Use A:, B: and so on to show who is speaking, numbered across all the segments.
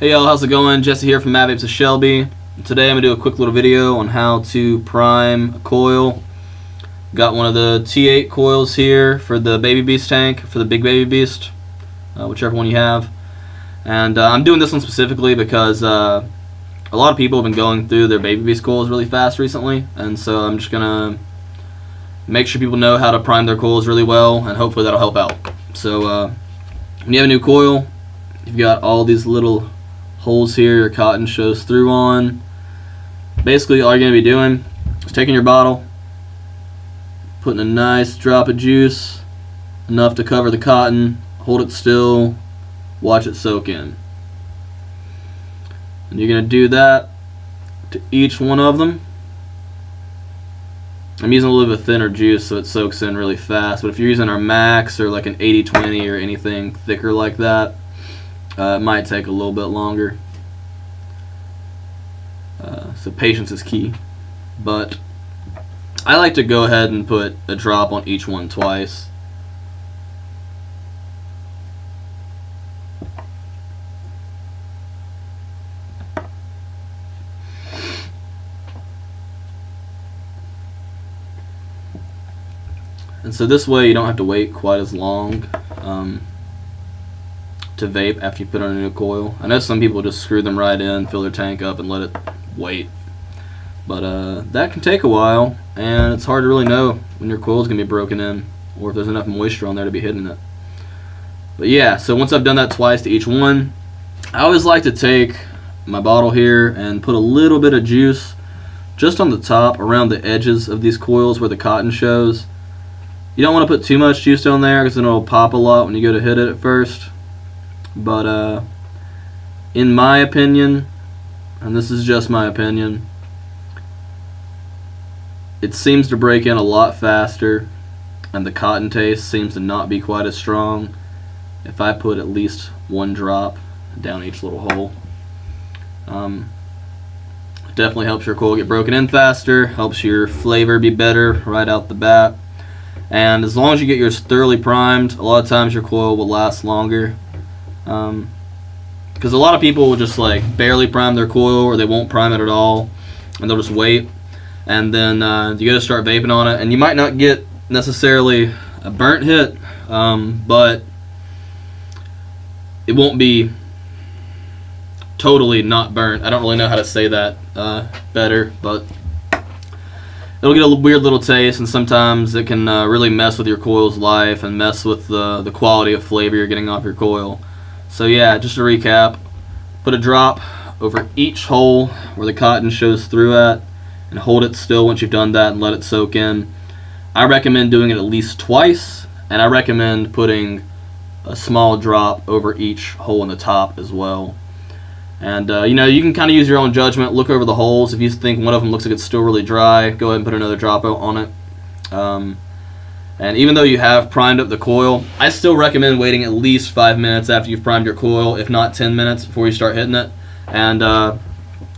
A: Hey y'all, how's it going? Jesse here from Vaping with Shelby. Today I'm going to do a quick little video on how to prime a coil. Got one of the T8 coils here for the baby beast tank, for the big baby beast, whichever one you have. And I'm doing this one specifically because a lot of people have been going through their baby beast coils really fast recently, and so I'm just going to make sure people know how to prime their coils really well, and hopefully that'll help out. So when you have a new coil, you've got all these little holes here your cotton shows through on. Basically all you're going to be doing is taking your bottle, putting a nice drop of juice, enough to cover the cotton, hold it still, watch it soak in. And you're going to do that to each one of them. I'm using a little bit thinner juice so it soaks in really fast, but if you're using our max or like an 80-20 or anything thicker like that, it might take a little bit longer. So patience is key. But I like to go ahead and put a drop on each one twice. And so this way you don't have to wait quite as long to vape after you put on a new coil. I know some people just screw them right in, fill their tank up, and let it wait. But that can take a while, and it's hard to really know when your coil is going to be broken in, or if there's enough moisture on there to be hitting it. But yeah, so once I've done that twice to each one, I always like to take my bottle here and put a little bit of juice just on the top around the edges of these coils where the cotton shows. You don't want to put too much juice down there because then it'll pop a lot when you go to hit it at first. But in my opinion, and this is just my opinion, it seems to break in a lot faster, and the cotton taste seems to not be quite as strong if I put at least one drop down each little hole. It definitely helps your coil get broken in faster, helps your flavor be better right out the bat. And as long as you get yours thoroughly primed, a lot of times your coil will last longer. Because a lot of people will just like barely prime their coil, or they won't prime it at all, and they'll just wait. And then you go to start vaping on it, and you might not get necessarily a burnt hit, but it won't be totally not burnt. I don't really know how to say that better, but it'll get a weird little taste, and sometimes it can really mess with your coil's life and mess with the quality of flavor you're getting off your coil. So yeah, just to recap, put a drop over each hole where the cotton shows through at, and hold it still once you've done that and let it soak in. I recommend doing it at least twice, and I recommend putting a small drop over each hole in the top as well. And you know, you can kind of use your own judgment, look over the holes. If you think one of them looks like it's still really dry, go ahead and put another drop on it. And even though you have primed up the coil, I still recommend waiting at least 5 minutes after you've primed your coil, if not 10 minutes before you start hitting it, and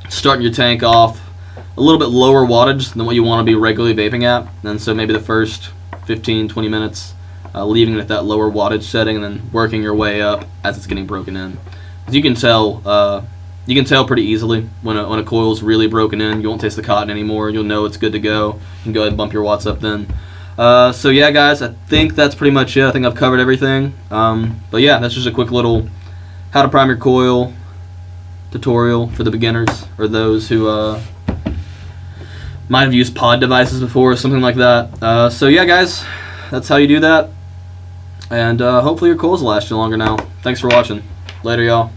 A: starting your tank off a little bit lower wattage than what you want to be regularly vaping at. And so maybe the first 15-20 minutes leaving it at that lower wattage setting, and then working your way up as it's getting broken in. As you can tell pretty easily when a coil is really broken in. You won't taste the cotton anymore. You'll know it's good to go. You can go ahead and bump your watts up then. So yeah, guys, I think that's pretty much it. I think I've covered everything. But yeah, that's just a quick little how to prime your coil tutorial for the beginners, or those who might have used pod devices before or something like that. So yeah, guys, that's how you do that. And hopefully your coils will last you longer now. Thanks for watching. Later, y'all.